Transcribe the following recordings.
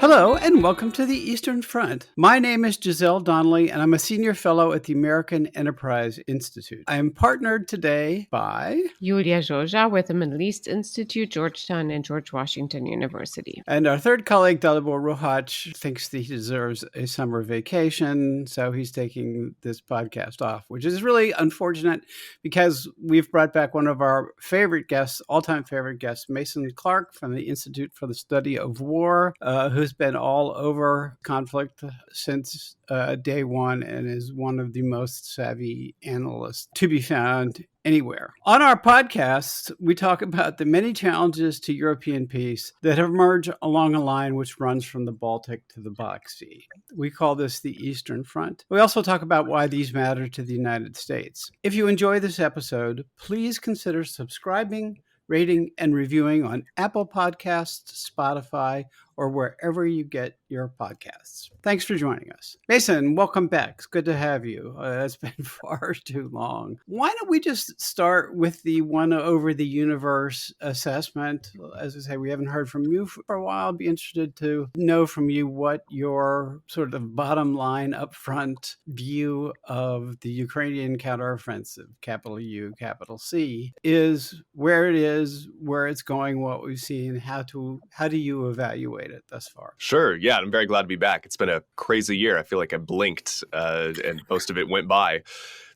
Hello, and welcome to the Eastern Front. My name is Giselle Donnelly, and I'm a senior fellow at the American Enterprise Institute. I am partnered today by Julia Joja with the Middle East Institute, Georgetown, and George Washington University. And our third colleague, Dalibor Rohac, thinks that he deserves a summer vacation, so he's taking this podcast off, which is really unfortunate because we've brought back one of our favorite guests, all-time favorite guests, Mason Clark from the Institute for the Study of War, who's been all over conflict since day one and is one of the most savvy analysts to be found anywhere. On our podcast, we talk about the many challenges to European peace that have emerged along a line which runs from the Baltic to the Black Sea. We call this the Eastern Front. We also talk about why these matter to the United States. If you enjoy this episode, please consider subscribing, rating, and reviewing on Apple Podcasts, Spotify, or wherever you get your podcasts. Thanks for joining us. Mason, welcome back. It's good to have you. It's been far too long. Why don't we just start with the one over the universe assessment? As I say, we haven't heard from you for a while. I'd be interested to know from you what your sort of bottom line upfront view of the Ukrainian counteroffensive, capital U, capital C, is, where it is, where it's going, what we've seen, how do you evaluate it thus far? Sure. Yeah, I'm very glad to be back. It's been a crazy year. I feel like I blinked and most of it went by.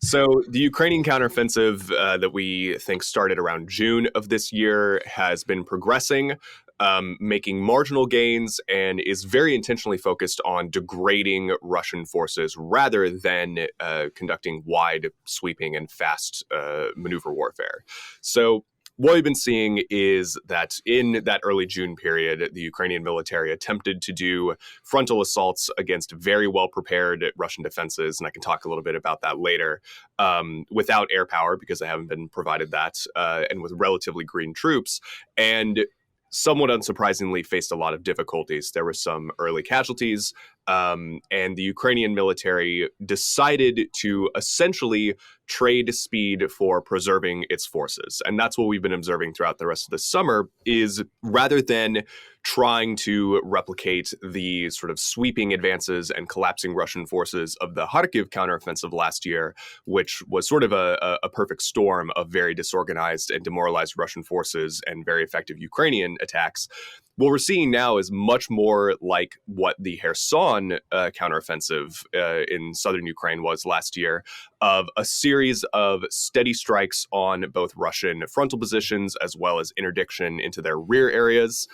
So the Ukrainian counteroffensive that we think started around June of this year has been progressing, making marginal gains, and is very intentionally focused on degrading Russian forces rather than conducting wide, sweeping, and fast maneuver warfare. So what we've been seeing is that in that early June period, the Ukrainian military attempted to do frontal assaults against very well-prepared Russian defenses, and I can talk a little bit about that later, without air power because they haven't been provided that, and with relatively green troops, and somewhat unsurprisingly faced a lot of difficulties. There were some early casualties, and the Ukrainian military decided to essentially trade speed for preserving its forces. And that's what we've been observing throughout the rest of the summer, is rather than trying to replicate the sort of sweeping advances and collapsing Russian forces of the Kharkiv counteroffensive last year, which was sort of a perfect storm of very disorganized and demoralized Russian forces and very effective Ukrainian attacks. What we're seeing now is much more like what the Kherson counteroffensive in southern Ukraine was last year, of a series of steady strikes on both Russian frontal positions as well as interdiction into their rear areas,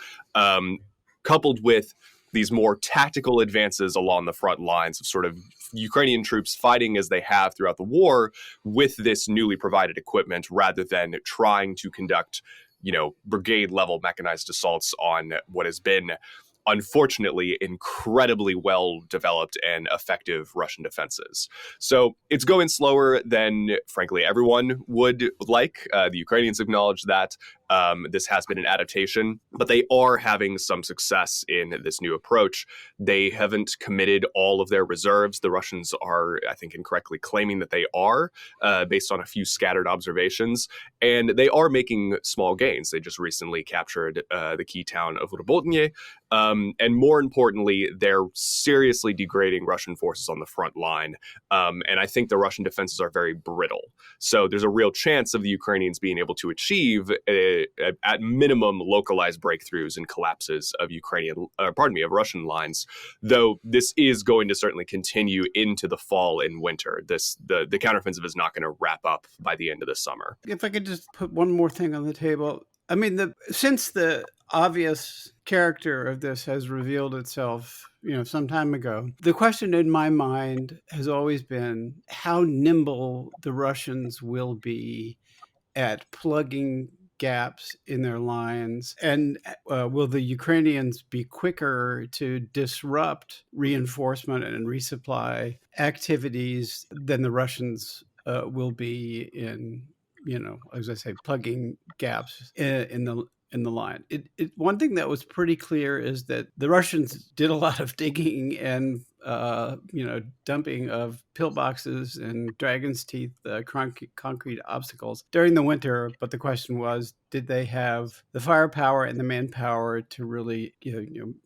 coupled with these more tactical advances along the front lines of sort of Ukrainian troops fighting as they have throughout the war with this newly provided equipment rather than trying to conduct brigade level mechanized assaults on what has been, unfortunately, incredibly well developed and effective Russian defenses. So it's going slower than, frankly, everyone would like. The Ukrainians acknowledge that. This has been an adaptation, but they are having some success in this new approach. They haven't committed all of their reserves. The Russians are, I think, incorrectly claiming that they are, based on a few scattered observations, and they are making small gains. They just recently captured the key town of Robotyne, and more importantly, they're seriously degrading Russian forces on the front line, and I think the Russian defenses are very brittle. So there's a real chance of the Ukrainians being able to achieve at minimum localized breakthroughs and collapses of Russian lines, though this is going to certainly continue into the fall and winter. The counteroffensive is not going to wrap up by the end of the summer. If I could just put one more thing on the table. I mean, since the obvious character of this has revealed itself, some time ago, the question in my mind has always been how nimble the Russians will be at plugging gaps in their lines, and will the Ukrainians be quicker to disrupt reinforcement and resupply activities than the Russians will be in, as I say, plugging gaps in the in the line. One thing that was pretty clear is that the Russians did a lot of digging and dumping of pillboxes and dragon's teeth, concrete obstacles during the winter. But the question was, did they have the firepower and the manpower to really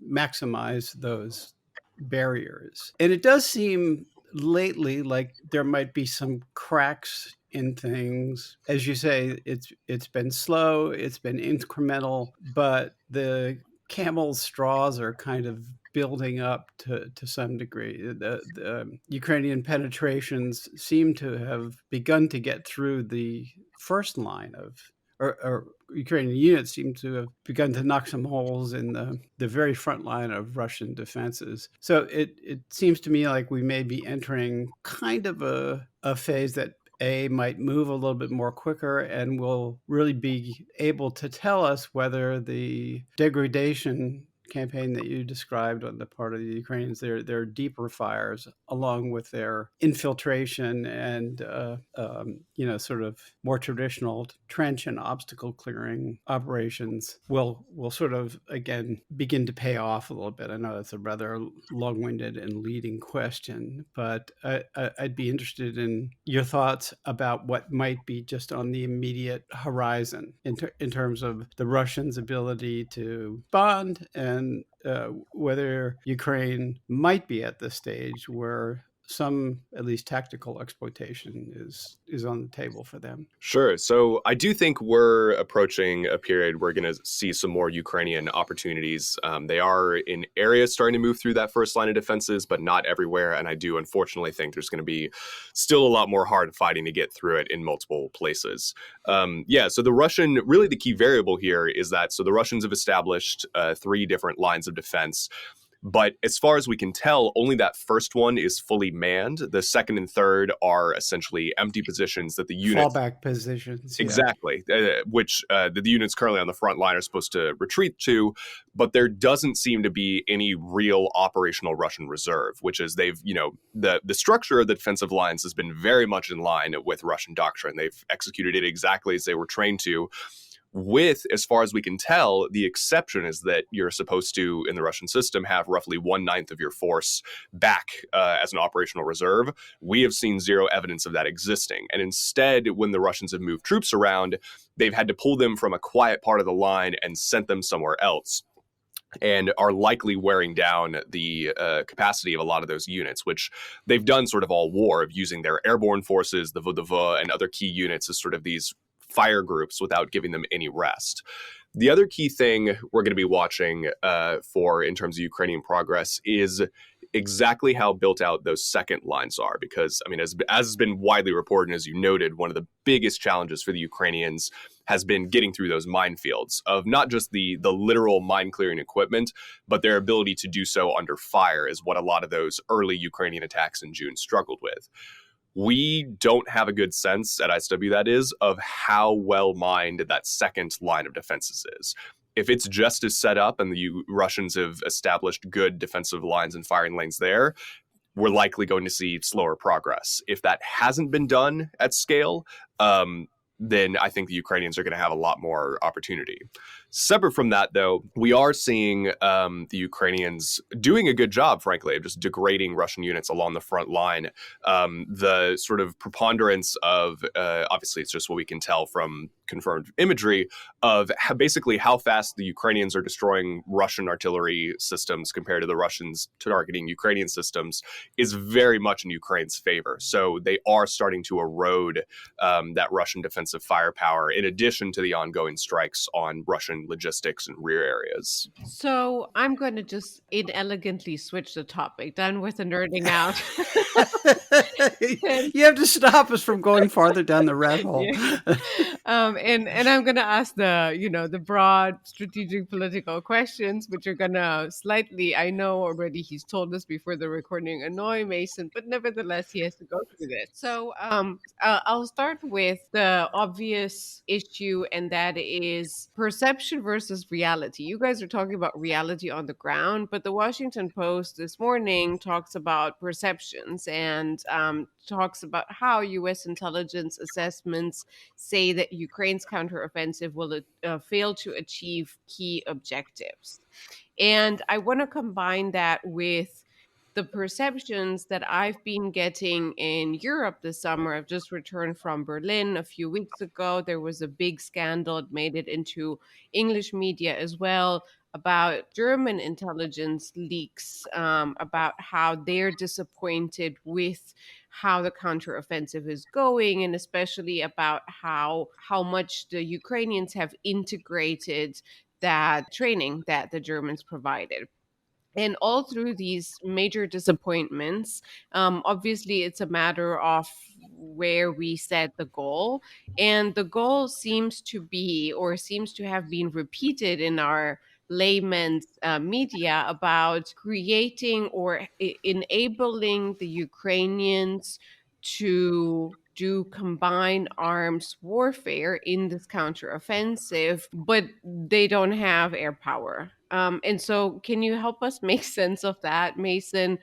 maximize those barriers? And it does seem lately like there might be some cracks in things. As you say, it's been slow, it's been incremental, but the camel's straws are kind of building up to some degree. The Ukrainian penetrations seem to have begun to get through the first line of, or Ukrainian units seem to have begun to knock some holes in the very front line of Russian defenses. So it seems to me like we may be entering kind of a phase that might move a little bit more quicker and will really be able to tell us whether the degradation campaign that you described on the part of the Ukrainians, their deeper fires, along with their infiltration and sort of more traditional trench and obstacle clearing operations, will sort of again begin to pay off a little bit. I know that's a rather long-winded and leading question, but I'd be interested in your thoughts about what might be just on the immediate horizon in terms of the Russians' ability to bond, and whether Ukraine might be at the stage where some, at least tactical exploitation is on the table for them. Sure. So I do think we're approaching a period we're going to see some more Ukrainian opportunities. They are in areas starting to move through that first line of defenses, but not everywhere. And I do unfortunately think there's going to be still a lot more hard fighting to get through it in multiple places. So really the key variable here is that, so the Russians have established 3 different lines of defense. But as far as we can tell, only that first one is fully manned. The second and third are essentially empty positions that the units... Fallback positions. Exactly, which the units currently on the front line are supposed to retreat to, but there doesn't seem to be any real operational Russian reserve, which is the structure of the defensive lines has been very much in line with Russian doctrine. They've executed it exactly as they were trained to. With, as far as we can tell, the exception is that you're supposed to, in the Russian system, have roughly 1/9 of your force back as an operational reserve. We have seen zero evidence of that existing. And instead, when the Russians have moved troops around, they've had to pull them from a quiet part of the line and sent them somewhere else, and are likely wearing down the capacity of a lot of those units, which they've done sort of all war, of using their airborne forces, the VDV, and other key units as sort of these fire groups without giving them any rest. The other key thing we're going to be watching for in terms of Ukrainian progress is exactly how built out those second lines are. Because, I mean, as has been widely reported, and as you noted, one of the biggest challenges for the Ukrainians has been getting through those minefields of not just the literal mine clearing equipment, but their ability to do so under fire is what a lot of those early Ukrainian attacks in June struggled with. We don't have a good sense, at ISW that is, of how well mined that second line of defenses is. If it's just as set up and the Russians have established good defensive lines and firing lanes there, we're likely going to see slower progress. If that hasn't been done at scale, then I think the Ukrainians are going to have a lot more opportunity. Separate from that, though, we are seeing the Ukrainians doing a good job, frankly, of just degrading Russian units along the front line. The sort of preponderance of, obviously, it's just what we can tell from confirmed imagery, of basically how fast the Ukrainians are destroying Russian artillery systems compared to the Russians targeting Ukrainian systems, is very much in Ukraine's favor. So they are starting to erode that Russian defensive firepower, in addition to the ongoing strikes on Russian logistics and rear areas. So I'm going to just inelegantly switch the topic. Done with the nerding out. You have to stop us from going farther down the rat hole. Yeah. And I'm going to ask the broad strategic political questions, which are going to slightly, I know already he's told us before the recording, annoy Mason, but nevertheless he has to go through this. So I'll start with the obvious issue, and that is perception perception versus reality. You guys are talking about reality on the ground, but the Washington Post this morning talks about perceptions and talks about how U.S. intelligence assessments say that Ukraine's counteroffensive will fail to achieve key objectives. And I want to combine that with the perceptions that I've been getting in Europe this summer. I've just returned from Berlin a few weeks ago. There was a big scandal. It made it into English media as well about German intelligence leaks, about how they're disappointed with how the counteroffensive is going, and especially about how much the Ukrainians have integrated that training that the Germans provided. And all through these major disappointments, obviously it's a matter of where we set the goal. And the goal seems to be, or seems to have been repeated in our layman's media, about creating or enabling the Ukrainians to do combined arms warfare in this counteroffensive, but they don't have air power. And so, can you help us make sense of that, Mason?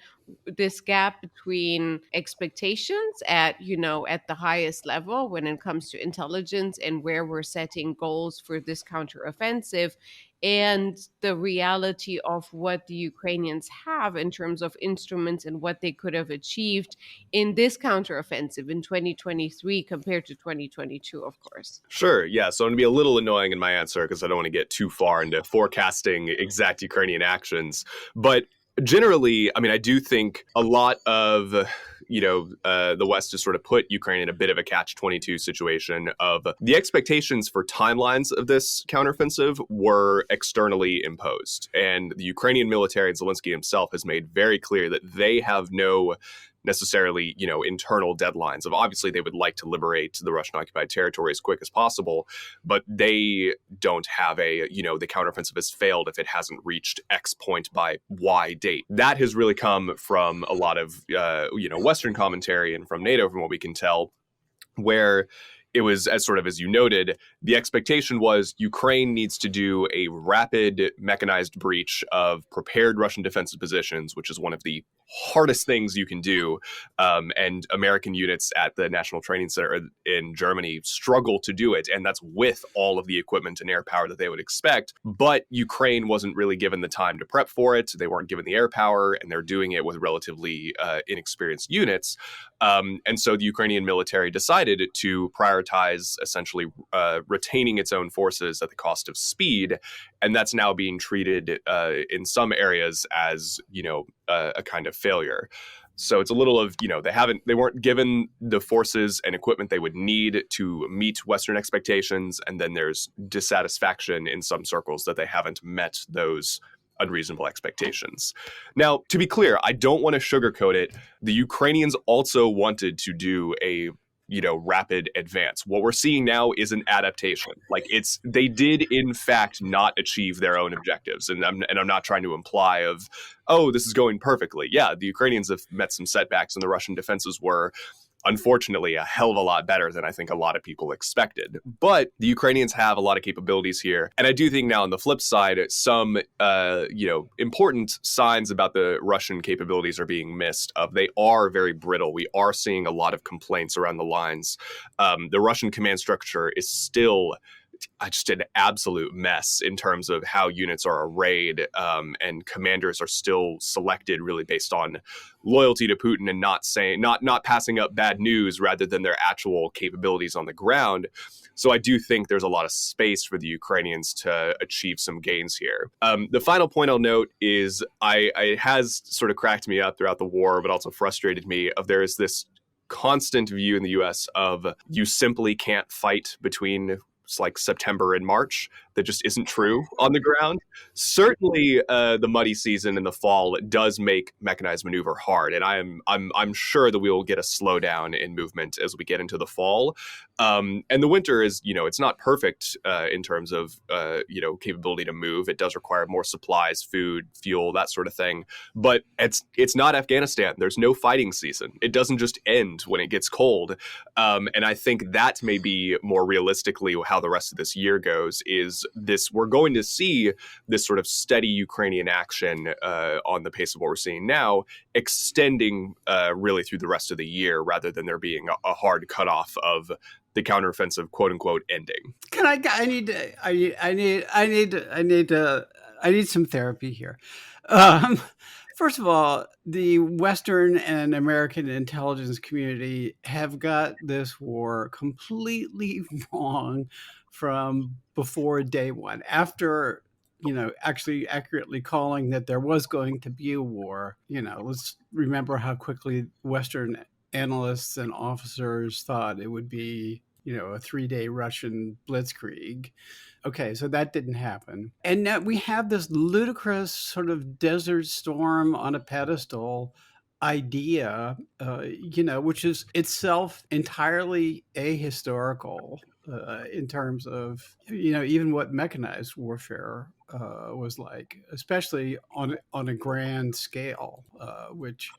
This gap between expectations at the highest level when it comes to intelligence and where we're setting goals for this counteroffensive, and the reality of what the Ukrainians have in terms of instruments and what they could have achieved in this counteroffensive in 2023 compared to 2022, of course. Sure. Yeah. So I'm going to be a little annoying in my answer because I don't want to get too far into forecasting exact Ukrainian actions. But generally, I mean, I do think a lot of, the West has sort of put Ukraine in a bit of a catch-22 situation of the expectations for timelines of this counteroffensive were externally imposed. And the Ukrainian military and Zelensky himself has made very clear that they have no necessarily, internal deadlines of obviously they would like to liberate the Russian occupied territory as quick as possible, but they don't have the counteroffensive has failed if it hasn't reached X point by Y date. That has really come from a lot of, Western commentary and from NATO, from what we can tell, where it was, as you noted, the expectation was Ukraine needs to do a rapid mechanized breach of prepared Russian defensive positions, which is one of the hardest things you can do. And American units at the National Training Center in Germany struggle to do it. And that's with all of the equipment and air power that they would expect. But Ukraine wasn't really given the time to prep for it. They weren't given the air power, and they're doing it with relatively inexperienced units. And so the Ukrainian military decided to prioritize essentially retaining its own forces at the cost of speed. And that's now being treated in some areas as, a kind of failure. So it's a little of, they weren't given the forces and equipment they would need to meet Western expectations. And then there's dissatisfaction in some circles that they haven't met those unreasonable expectations. Now, to be clear, I don't want to sugarcoat it. The Ukrainians also wanted to do a rapid advance. What we're seeing now is an adaptation. They did in fact not achieve their own objectives. And I'm not trying to imply of, oh, this is going perfectly. Yeah, the Ukrainians have met some setbacks and the Russian defenses were unfortunately a hell of a lot better than I think a lot of people expected. But the Ukrainians have a lot of capabilities here. And I do think now on the flip side, some, important signs about the Russian capabilities are being missed. They are very brittle. We are seeing a lot of complaints around the lines. The Russian command structure is still just an absolute mess in terms of how units are arrayed, and commanders are still selected really based on loyalty to Putin and not passing up bad news rather than their actual capabilities on the ground. So I do think there's a lot of space for the Ukrainians to achieve some gains here. The final point I'll note is it has sort of cracked me up throughout the war, but also frustrated me of there is this constant view in the US of you simply can't fight between September and March. That just isn't true on the ground. Certainly, the muddy season in the fall does make mechanized maneuver hard, and I'm sure that we will get a slowdown in movement as we get into the fall. And the winter is, it's not perfect in terms of capability to move. It does require more supplies, food, fuel, that sort of thing. But it's not Afghanistan. There's no fighting season. It doesn't just end when it gets cold. And I think that may be more realistically how the rest of this year goes. Is we're going to see this sort of steady Ukrainian action on the pace of what we're seeing now, extending really through the rest of the year, rather than there being a hard cutoff of the counteroffensive, quote unquote, ending. I need some therapy here. Um, First of all, the Western and American intelligence community have got this war completely wrong from before day one. After, actually accurately calling that there was going to be a war, let's remember how quickly Western analysts and officers thought it would be, a 3-day Russian blitzkrieg. Okay, so that didn't happen. And now we have this ludicrous sort of desert storm on a pedestal idea, which is itself entirely ahistorical in terms of, even what mechanized warfare was like, especially on a grand scale, which,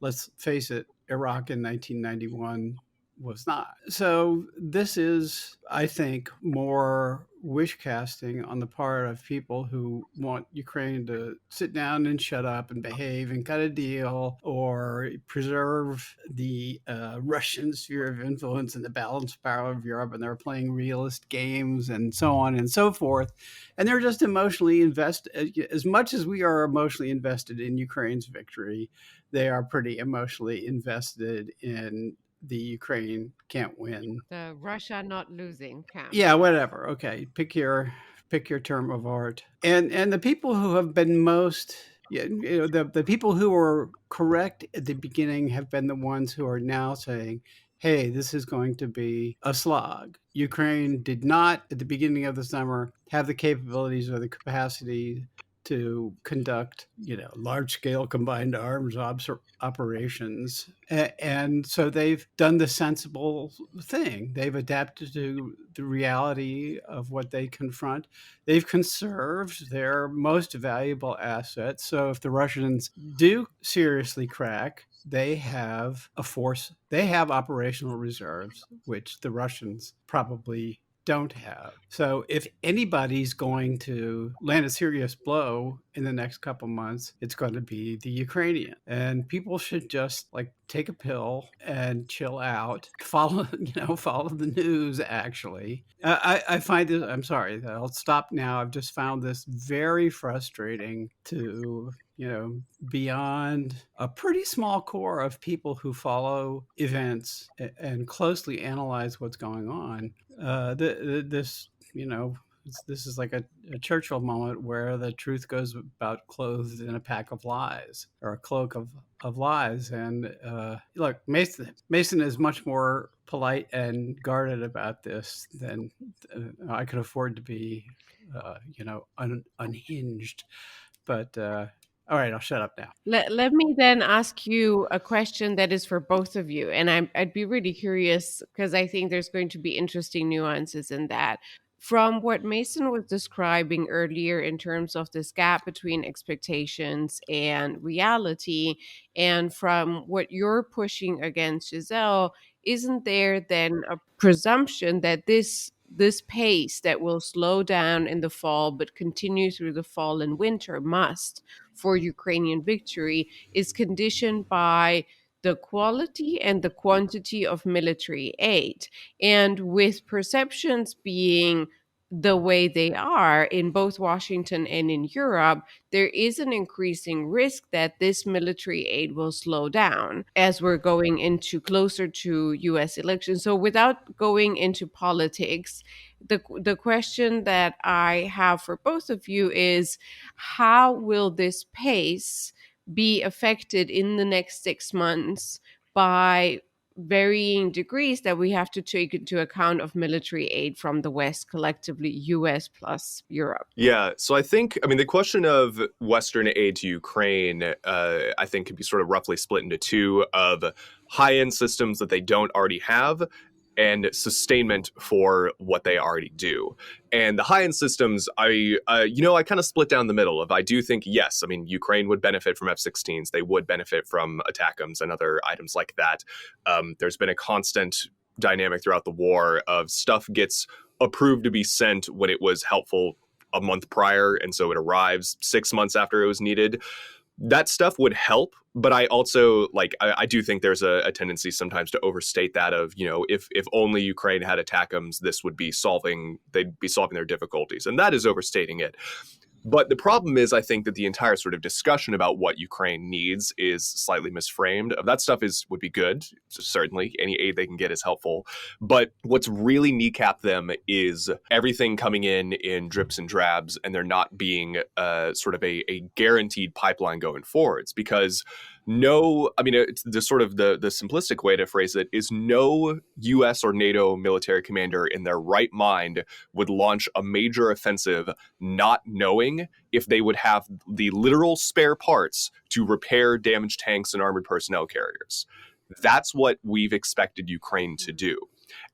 let's face it, Iraq in 1991 was not. So this is, I think, more wish casting on the part of people who want Ukraine to sit down and shut up and behave and cut a deal, or preserve the Russian sphere of influence and the balanced power of Europe, and they're playing realist games and so on and so forth. And they're just emotionally invested. As much as we are emotionally invested in Ukraine's victory, they are pretty emotionally invested in the Ukraine can't win. The Russia not losing camp. Yeah, whatever. Okay, pick your term of art. And the people who have been most, the people who were correct at the beginning have been the ones who are now saying, hey, this is going to be a slog. Ukraine did not, at the beginning of the summer, have the capabilities or the capacity to conduct, large-scale combined arms operations. And so they've done the sensible thing. They've adapted to the reality of what they confront. They've conserved their most valuable assets. So if the Russians do seriously crack, they have a force, they have operational reserves, which the Russians probably don't have. So if anybody's going to land a serious blow in the next couple months, it's going to be the Ukrainian. And people should just take a pill and chill out. Follow the news, actually. I find this, I'm sorry, I'll stop now. I've just found this very frustrating to, beyond a pretty small core of people who follow events and closely analyze what's going on. This is like a Churchill moment where the truth goes about clothed in a pack of lies, or a cloak of lies. And look, Mason is much more polite and guarded about this than I could afford to be, unhinged. But all right, I'll shut up now. Let me then ask you a question that is for both of you. And I'd be really curious, because I think there's going to be interesting nuances in that. From what Mason was describing earlier in terms of this gap between expectations and reality, and from what you're pushing against, Giselle, isn't there then a presumption that this pace that will slow down in the fall but continue through the fall and winter for Ukrainian victory is conditioned by the quality and the quantity of military aid? And with perceptions being the way they are in both Washington and in Europe, there is an increasing risk that this military aid will slow down as we're going into closer to US elections. So without going into politics, the question that I have for both of you is, how will this pace be affected in the next 6 months by varying degrees that we have to take into account of military aid from the West, collectively US plus Europe? Yeah, so I think, the question of Western aid to Ukraine, I think could be sort of roughly split into two: of high-end systems that they don't already have, and sustainment for what they already do. And the high-end systems, I kind of split down the middle of, I do think, yes, Ukraine would benefit from F-16s. They would benefit from ATACMS and other items like that. There's been a constant dynamic throughout the war of stuff gets approved to be sent when it was helpful a month prior, and so it arrives 6 months after it was needed. That stuff would help, but I also I do think there's a tendency sometimes to overstate that of, if only Ukraine had ATACMS, they'd be solving their difficulties, and that is overstating it. But the problem is, I think that the entire sort of discussion about what Ukraine needs is slightly misframed. That stuff would be good. So certainly, any aid they can get is helpful. But what's really kneecapped them is everything coming in drips and drabs, and there not being sort of a guaranteed pipeline going forwards. Because it's the sort of the simplistic way to phrase it is no U.S. or NATO military commander in their right mind would launch a major offensive not knowing if they would have the literal spare parts to repair damaged tanks and armored personnel carriers. That's what we've expected Ukraine to do.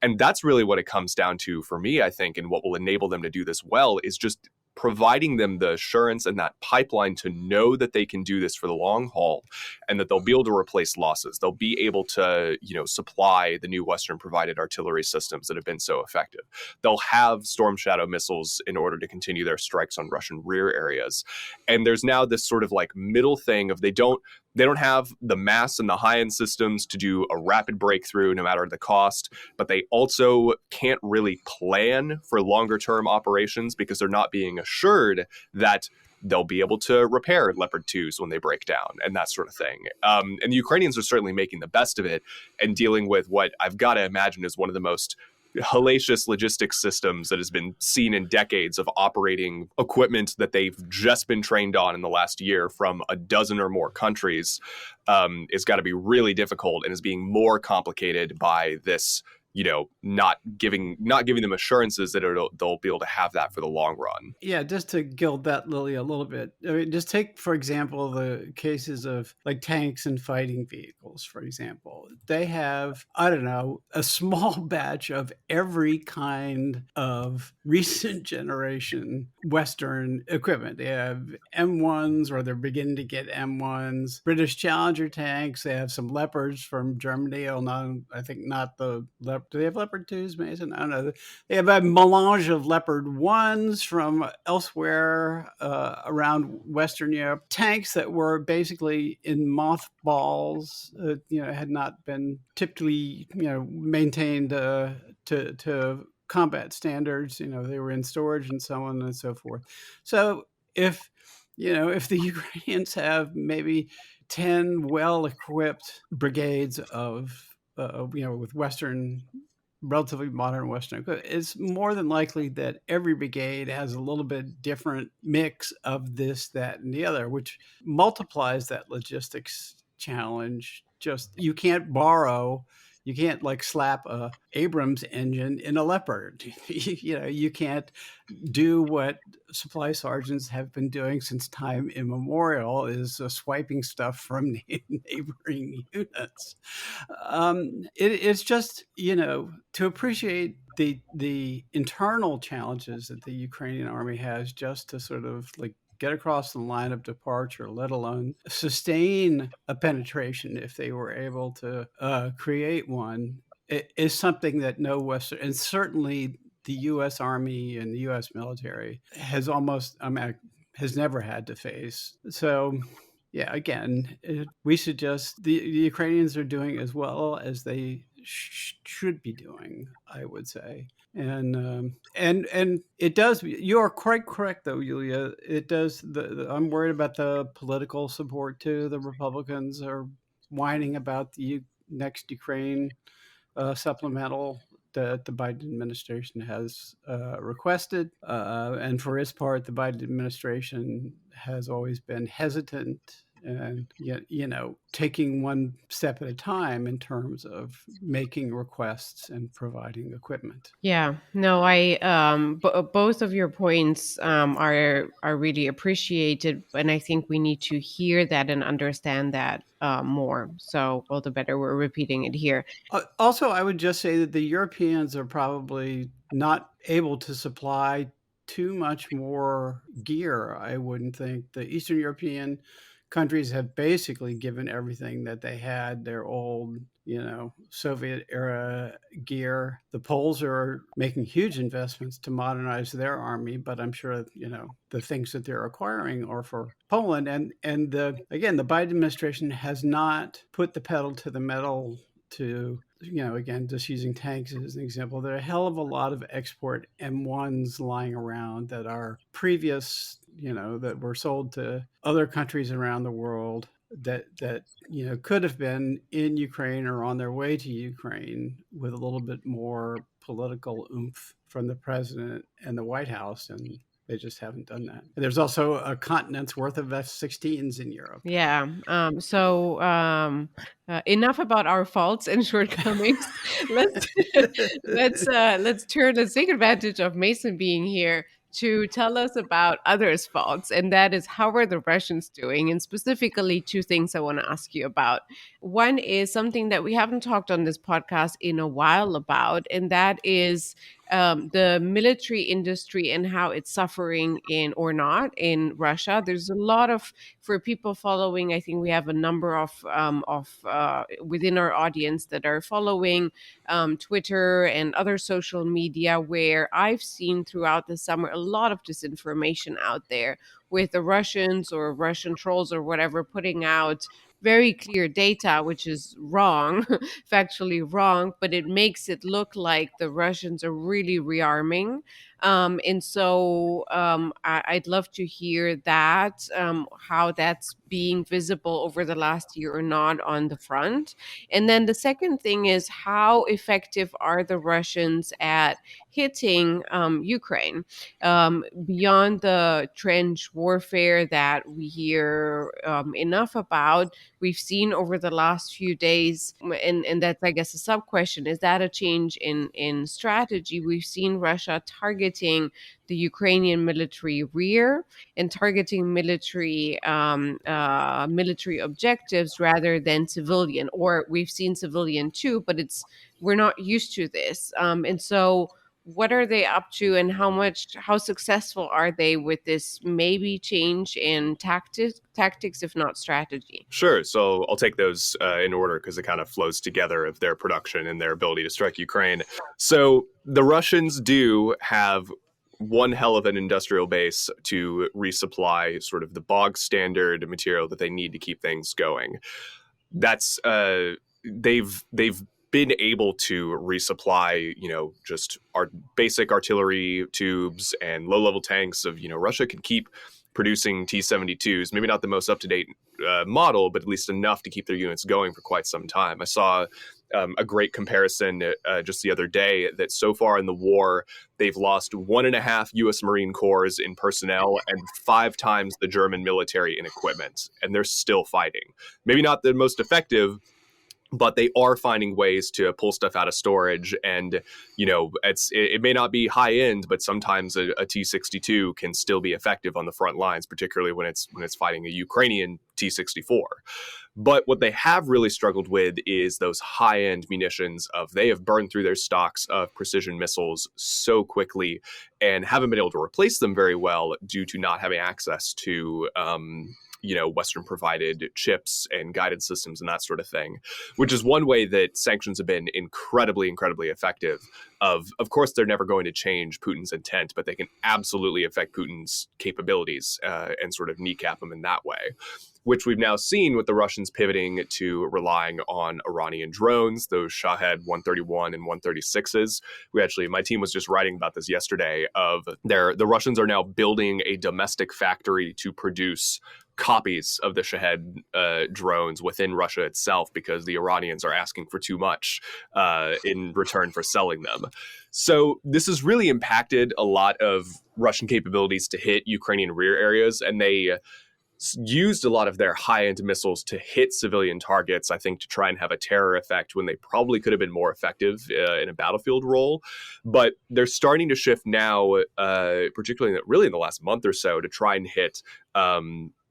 And that's really what it comes down to for me, I think, and what will enable them to do this well is just providing them the assurance and that pipeline to know that they can do this for the long haul and that they'll be able to replace losses. They'll be able to, supply the new Western provided artillery systems that have been so effective. They'll have Storm Shadow missiles in order to continue their strikes on Russian rear areas. And there's now this sort of middle thing of they don't have the mass and the high-end systems to do a rapid breakthrough no matter the cost, but they also can't really plan for longer-term operations because they're not being assured that they'll be able to repair Leopard 2s when they break down and that sort of thing. And the Ukrainians are certainly making the best of it and dealing with what I've got to imagine is one of the most hellacious logistics systems that has been seen in decades of operating equipment that they've just been trained on in the last year from a dozen or more countries. It's got to be really difficult and is being more complicated by this, not giving them assurances that they'll be able to have that for the long run. Yeah, just to gild that lily a little bit. I mean, just take, for example, the cases of tanks and fighting vehicles, for example. They have, I don't know, a small batch of every kind of recent generation Western equipment. They have M1s, or they're beginning to get M1s, British Challenger tanks. They have some Leopards from Germany. I think not the Leopard. Do they have Leopard 2s, Mason? I don't know. They have a melange of Leopard 1s from elsewhere around Western Europe. Tanks that were basically in mothballs, had not been typically, maintained to combat standards. They were in storage and so on and so forth. So if the Ukrainians have maybe 10 well-equipped brigades of with relatively modern Western equipment, it's more than likely that every brigade has a little bit different mix of this, that, and the other, which multiplies that logistics challenge. Just, you can't slap a Abrams engine in a Leopard. You can't do what supply sergeants have been doing since time immemorial, is swiping stuff from neighboring units. It's just, to appreciate the internal challenges that the Ukrainian army has just to sort of get across the line of departure, let alone sustain a penetration if they were able to create one, it is something that no Western, and certainly the U.S. Army and the U.S. military has never had to face. So, yeah, again, we suggest the Ukrainians are doing as well as they should be doing, I would say. And it does. You are quite correct, though, Yulia. It does. I'm worried about the political support too. The Republicans are whining about the next Ukraine supplemental that the Biden administration has requested, and for its part, the Biden administration has always been hesitant and taking one step at a time in terms of making requests and providing equipment. Yeah, no, I both of your points are really appreciated, and I think we need to hear that and understand that more. So all the better we're repeating it here. Also, I would just say that the Europeans are probably not able to supply too much more gear. I wouldn't think the Eastern European countries have basically given everything that they had, their old, Soviet era gear. The Poles are making huge investments to modernize their army, but I'm sure, the things that they're acquiring are for Poland. And again, the Biden administration has not put the pedal to the metal to, again, just using tanks as an example, there are a hell of a lot of export M1s lying around that are previous, that were sold to other countries around the world that could have been in Ukraine or on their way to Ukraine with a little bit more political oomph from the president and the White House, and they just haven't done that. There's also a continent's worth of F-16s in Europe. Yeah. Enough about our faults and shortcomings. let's let's take advantage of Mason being here to tell us about others' faults, and that is, how are the Russians doing? And specifically, two things I want to ask you about. One is something that we haven't talked on this podcast in a while about, and that is the military industry and how it's suffering or not in Russia. There's a lot of, for people following, I think we have a number of within our audience that are following Twitter and other social media, where I've seen throughout the summer a lot of disinformation out there with the Russians or Russian trolls or whatever putting out very clear data, which is wrong, factually wrong, but it makes it look like the Russians are really rearming. I'd love to hear that, how that's being visible over the last year or not on the front. And then the second thing is, how effective are the Russians at hitting Ukraine? Beyond the trench warfare that we hear enough about, we've seen over the last few days, and that's, I guess, a sub question, is that a change in strategy? We've seen Russia targeting the Ukrainian military rear and targeting military objectives rather than civilian, or we've seen civilian too, but we're not used to this. And so what are they up to, and how successful are they with this maybe change in tactics, if not strategy? Sure. So I'll take those in order because it kind of flows together of their production and their ability to strike Ukraine. So the Russians do have one hell of an industrial base to resupply sort of the bog standard material that they need to keep things going. That's they've been able to resupply, just our basic artillery tubes and low-level tanks of, Russia can keep producing T-72s, maybe not the most up-to-date model, but at least enough to keep their units going for quite some time. I saw a great comparison just the other day that so far in the war, they've lost 1.5 U.S. Marine Corps in personnel and 5 times the German military in equipment, and they're still fighting. Maybe not the most effective, but they are finding ways to pull stuff out of storage. And, it may not be high end, but sometimes a T-62 can still be effective on the front lines, particularly when it's fighting a Ukrainian T-64. But what they have really struggled with is those high end munitions they have burned through their stocks of precision missiles so quickly and haven't been able to replace them very well due to not having access to, Western provided chips and guided systems and that sort of thing, which is one way that sanctions have been incredibly, incredibly effective. Of course, they're never going to change Putin's intent, but they can absolutely affect Putin's capabilities and sort of kneecap him in that way, which we've now seen with the Russians pivoting to relying on Iranian drones, those Shahed 131 and 136s. My team was just writing about this yesterday, the Russians are now building a domestic factory to produce copies of the Shahed drones within Russia itself because the Iranians are asking for too much in return for selling them. So this has really impacted a lot of Russian capabilities to hit Ukrainian rear areas, and they used a lot of their high-end missiles to hit civilian targets, I think, to try and have a terror effect when they probably could have been more effective in a battlefield role. But they're starting to shift now, particularly really in the last month or so, to try and hit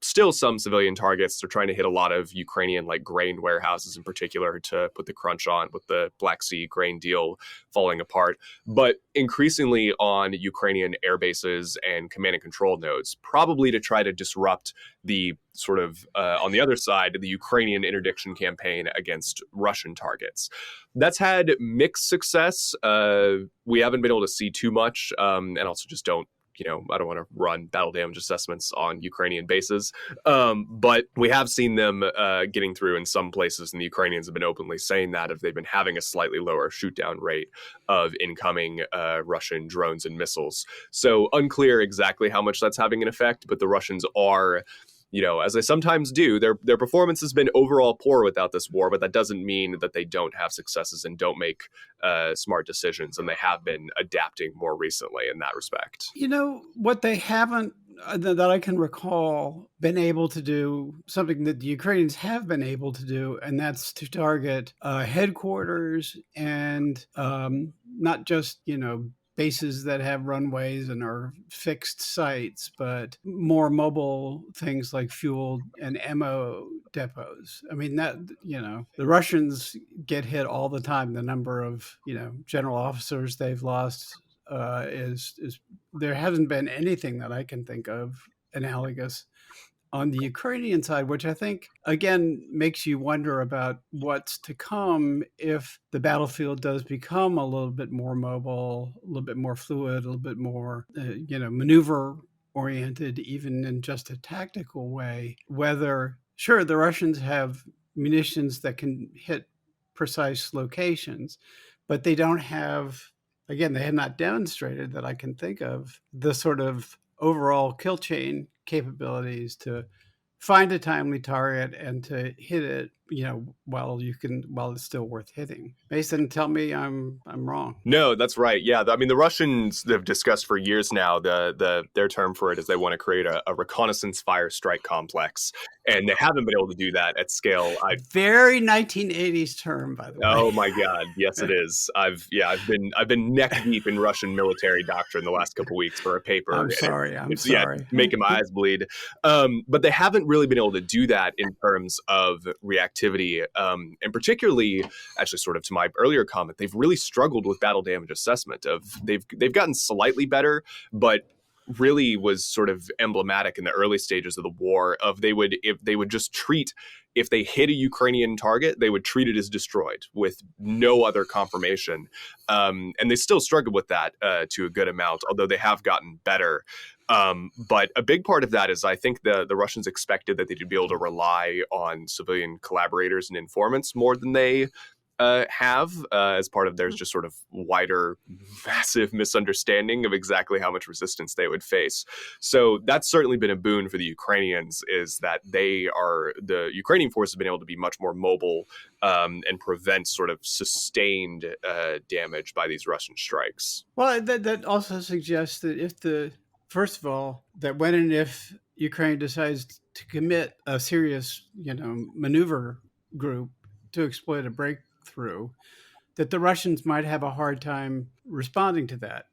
still some civilian targets. They're trying to hit a lot of Ukrainian like grain warehouses in particular to put the crunch on with the Black Sea grain deal falling apart, but increasingly on Ukrainian air bases and command and control nodes, probably to try to disrupt the sort of, on the other side, the Ukrainian interdiction campaign against Russian targets. That's had mixed success. We haven't been able to see too much, and also just don't, I don't want to run battle damage assessments on Ukrainian bases. But we have seen them getting through in some places, and the Ukrainians have been openly saying that if they've been having a slightly lower shoot down rate of incoming Russian drones and missiles. So unclear exactly how much that's having an effect, but the Russians are, as they sometimes do, their performance has been overall poor without this war, but that doesn't mean that they don't have successes and don't make smart decisions, and they have been adapting more recently in that respect. What they haven't, that I can recall, been able to do, something that the Ukrainians have been able to do, and that's to target headquarters and not just, bases that have runways and are fixed sites, but more mobile things like fuel and ammo depots. I mean, that, the Russians get hit all the time. The number of, general officers they've lost is there hasn't been anything that I can think of analogous on the Ukrainian side, which I think, again, makes you wonder about what's to come if the battlefield does become a little bit more mobile, a little bit more fluid, a little bit more, maneuver oriented, even in just a tactical way. Whether, sure, the Russians have munitions that can hit precise locations, but they don't have, again, they have not demonstrated that I can think of the sort of overall kill chain capabilities to find a timely target and to hit it, while it's still worth hitting. Mason, tell me I'm wrong. No, that's right. Yeah, I mean, the Russians have discussed for years now, their term for it is they want to create a reconnaissance fire strike complex, and they haven't been able to do that at scale. Very 1980s term, by the way. Oh my God, yes, it is. I've been neck deep in Russian military doctrine the last couple of weeks for a paper. I'm sorry. Yeah, making my eyes bleed. But they haven't really been able to do that in terms of reactivity, and particularly, actually, sort of to my earlier comment, they've really struggled with battle damage assessment. They've gotten slightly better, but really was sort of emblematic in the early stages of the war of if they hit a Ukrainian target, they would treat it as destroyed with no other confirmation. And they still struggle with that to a good amount, although they have gotten better. But a big part of that is I think the Russians expected that they'd be able to rely on civilian collaborators and informants more than they have as part of their just sort of wider, massive misunderstanding of exactly how much resistance they would face. So that's certainly been a boon for the Ukrainians, is that the Ukrainian force has been able to be much more mobile and prevent sort of sustained damage by these Russian strikes. Well, that also suggests that first of all, that when and if Ukraine decides to commit a serious, maneuver group to exploit a breakthrough, that the Russians might have a hard time responding to that.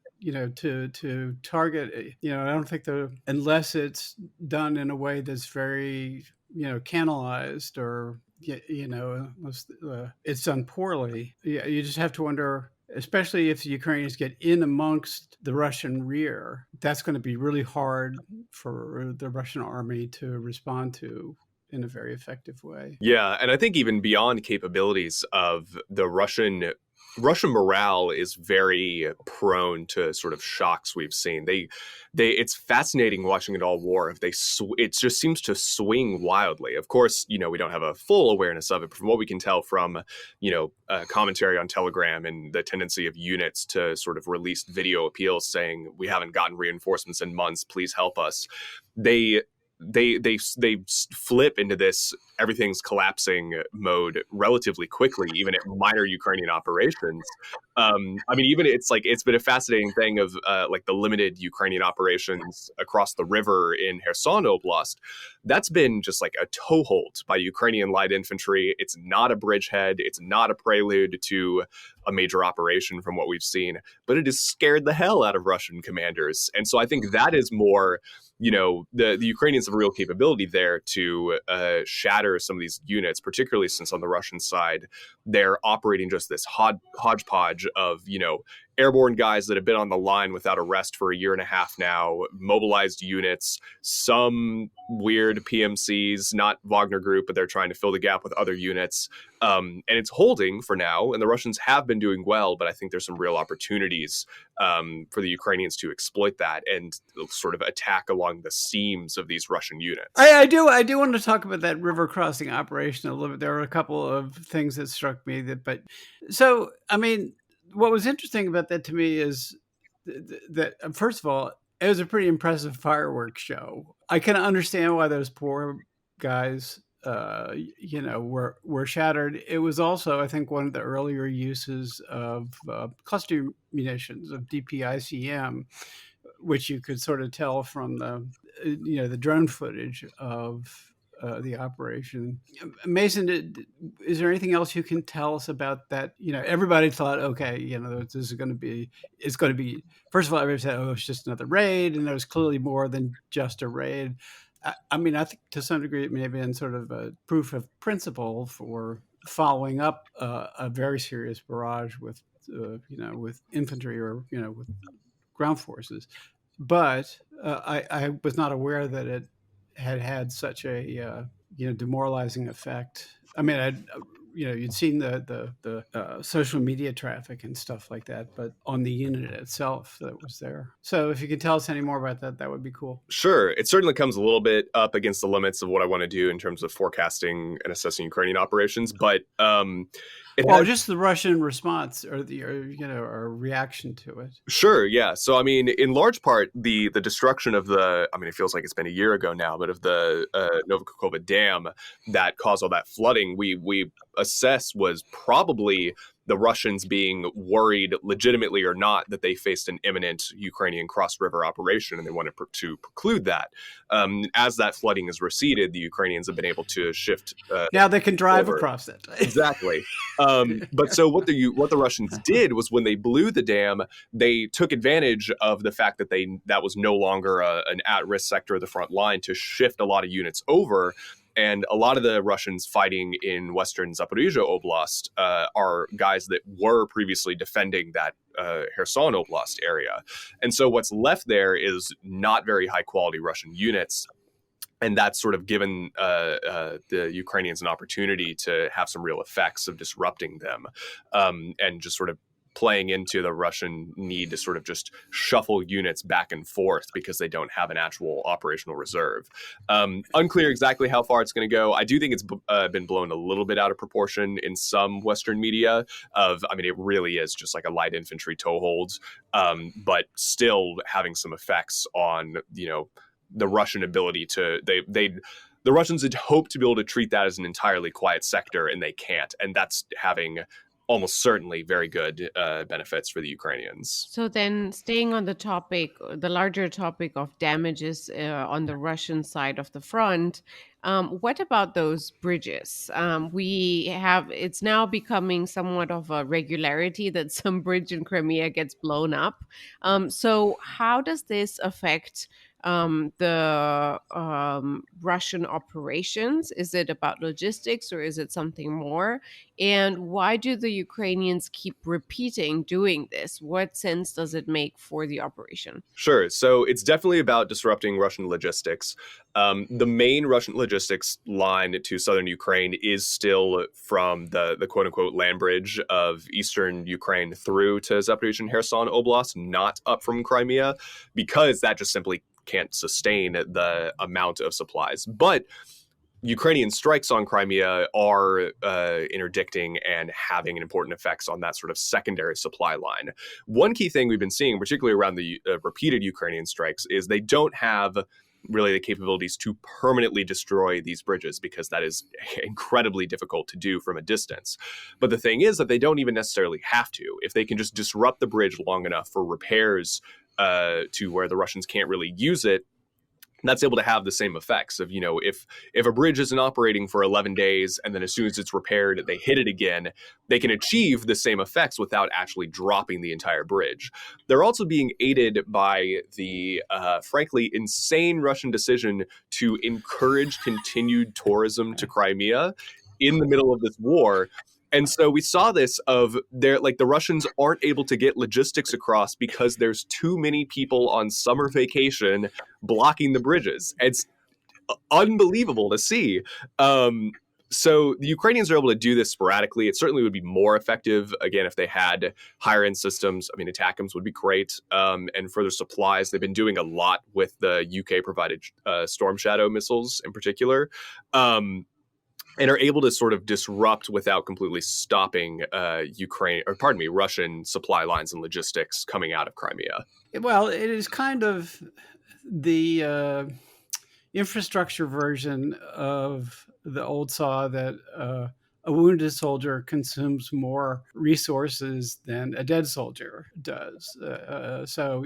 To target. I don't think unless it's done in a way that's very, canalized or it's done poorly. You just have to wonder. Especially if the Ukrainians get in amongst the Russian rear, that's going to be really hard for the Russian army to respond to in a very effective way. Yeah, and I think even beyond capabilities of the Russian morale is very prone to sort of shocks we've seen. It's fascinating watching it all war. It just seems to swing wildly. Of course, we don't have a full awareness of it, but from what we can tell from, commentary on Telegram and the tendency of units to sort of release video appeals saying, we haven't gotten reinforcements in months, please help us. They flip into this everything's collapsing mode relatively quickly, even at minor Ukrainian operations. Even it's been a fascinating thing of like the limited Ukrainian operations across the river in Kherson Oblast. That's been just like a toehold by Ukrainian light infantry. It's not a bridgehead. It's not a prelude to a major operation from what we've seen, but it has scared the hell out of Russian commanders. And so I think that is more the Ukrainians have a real capability there to shatter some of these units, particularly since on the Russian side, they're operating just this hodgepodge of, airborne guys that have been on the line without a rest for a year and a half now, mobilized units, some weird PMCs, not Wagner Group, but they're trying to fill the gap with other units. And it's holding for now, and the Russians have been doing well, but I think there's some real opportunities for the Ukrainians to exploit that and sort of attack along the seams of these Russian units. I do want to talk about that river crossing operation a little bit. There were a couple of things that struck me what was interesting about that to me is that first of all, it was a pretty impressive fireworks show. I can understand why those poor guys, were shattered. It was also, I think, one of the earlier uses of cluster munitions, of DPICM, which you could sort of tell from the drone footage of the operation. Mason, is there anything else you can tell us about that? Everybody thought, okay, this is going to be, first of all, everybody said, oh, it's just another raid. And there was clearly more than just a raid. I think to some degree it may have been sort of a proof of principle for following up a very serious barrage with infantry or, with ground forces. But I was not aware that it had such a demoralizing effect. I mean, you'd seen the social media traffic and stuff like that, but on the unit itself that was there. So if you could tell us any more about that, that would be cool. Sure. It certainly comes a little bit up against the limits of what I want to do in terms of forecasting and assessing Ukrainian operations, but just the Russian response or or reaction to it. Sure, yeah. So, in large part, the destruction of it feels like it's been a year ago now, but of the Novokakova Dam that caused all that flooding, we assess was probably the Russians being worried, legitimately or not, that they faced an imminent Ukrainian cross-river operation, and they wanted to preclude that. As that flooding has receded, the Ukrainians have been able to shift. Now they can drive across it. Exactly. But so what the Russians did was when they blew the dam, they took advantage of the fact that that was no longer an at-risk sector of the front line to shift a lot of units over. And a lot of the Russians fighting in western Zaporizhzhia Oblast are guys that were previously defending that Kherson Oblast area. And so what's left there is not very high quality Russian units. And that's sort of given the Ukrainians an opportunity to have some real effects of disrupting them and just sort of playing into the Russian need to sort of just shuffle units back and forth because they don't have an actual operational reserve. Unclear exactly how far it's going to go. I do think it's been blown a little bit out of proportion in some Western media it really is just like a light infantry toehold, but still having some effects on, the Russian ability to, the Russians had hoped to be able to treat that as an entirely quiet sector, and they can't. And that's having almost certainly very good benefits for the Ukrainians. So then staying on the larger topic of damages on the Russian side of the front, what about those bridges? It's now becoming somewhat of a regularity that some bridge in Crimea gets blown up. So how does this affect the Russian operations? Is it about logistics or is it something more? And why do the Ukrainians keep repeating doing this? What sense does it make for the operation? Sure. So it's definitely about disrupting Russian logistics. The main Russian logistics line to southern Ukraine is still from the quote unquote land bridge of eastern Ukraine through to Zaporizhzhia and Kherson Oblast, not up from Crimea, because that just simply can't sustain the amount of supplies. But Ukrainian strikes on Crimea are interdicting and having important effects on that sort of secondary supply line. One key thing we've been seeing, particularly around the repeated Ukrainian strikes, is they don't have really the capabilities to permanently destroy these bridges, because that is incredibly difficult to do from a distance. But the thing is that they don't even necessarily have to. If they can just disrupt the bridge long enough for repairs to where the Russians can't really use it, that's able to have the same effects of, if a bridge isn't operating for 11 days and then as soon as it's repaired, they hit it again, they can achieve the same effects without actually dropping the entire bridge. They're also being aided by the, frankly, insane Russian decision to encourage continued tourism to Crimea in the middle of this war. And so we saw this the Russians aren't able to get logistics across because there's too many people on summer vacation blocking the bridges. It's unbelievable to see. So the Ukrainians are able to do this sporadically. It certainly would be more effective, again, if they had higher end systems. I mean, ATACMS would be great. And further supplies. They've been doing a lot with the UK provided Storm Shadow missiles in particular. And are able to sort of disrupt without completely stopping Russian supply lines and logistics coming out of Crimea. Well, it is kind of the infrastructure version of the old saw that a wounded soldier consumes more resources than a dead soldier does. So,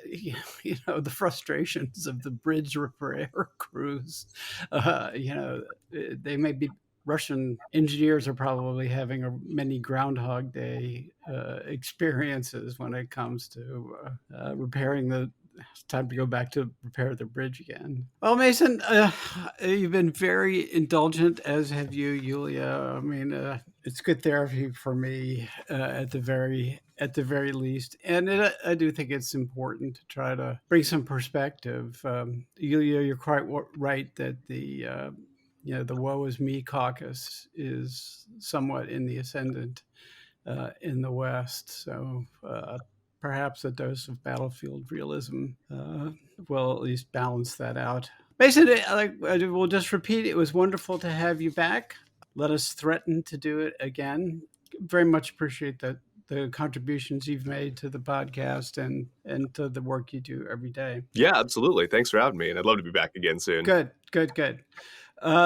the frustrations of the bridge repair crews, they may be, Russian engineers are probably having many Groundhog Day experiences when it comes to repairing it's time to go back to repair the bridge again. Well, Mason, you've been very indulgent, as have you, Yulia. I mean, it's good therapy for me at the very least, and I do think it's important to try to bring some perspective. Yulia, you're quite right that the woe is me caucus is somewhat in the ascendant in the West. So perhaps a dose of battlefield realism will at least balance that out. Basically, we'll just repeat, it was wonderful to have you back. Let us threaten to do it again. Very much appreciate the contributions you've made to the podcast and to the work you do every day. Yeah, absolutely. Thanks for having me. And I'd love to be back again soon. Good.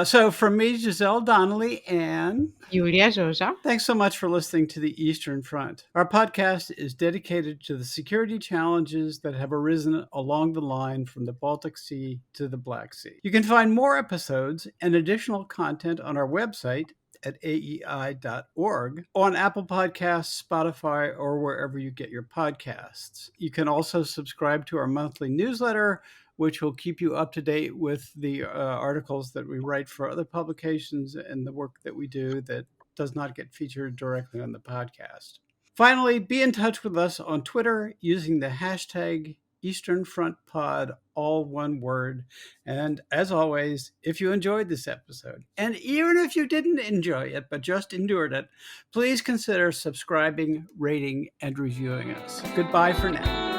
So from me, Giselle Donnelly, and Yulia Zhozha, thanks so much for listening to the Eastern Front. Our podcast is dedicated to the security challenges that have arisen along the line from the Baltic Sea to the Black Sea. You can find more episodes and additional content on our website at aei.org, on Apple Podcasts, Spotify, or wherever you get your podcasts. You can also subscribe to our monthly newsletter, which will keep you up to date with the articles that we write for other publications and the work that we do that does not get featured directly on the podcast. Finally, be in touch with us on Twitter using the hashtag Eastern Front Pod, all one word. And as always, if you enjoyed this episode, and even if you didn't enjoy it, but just endured it, please consider subscribing, rating, and reviewing us. Goodbye for now.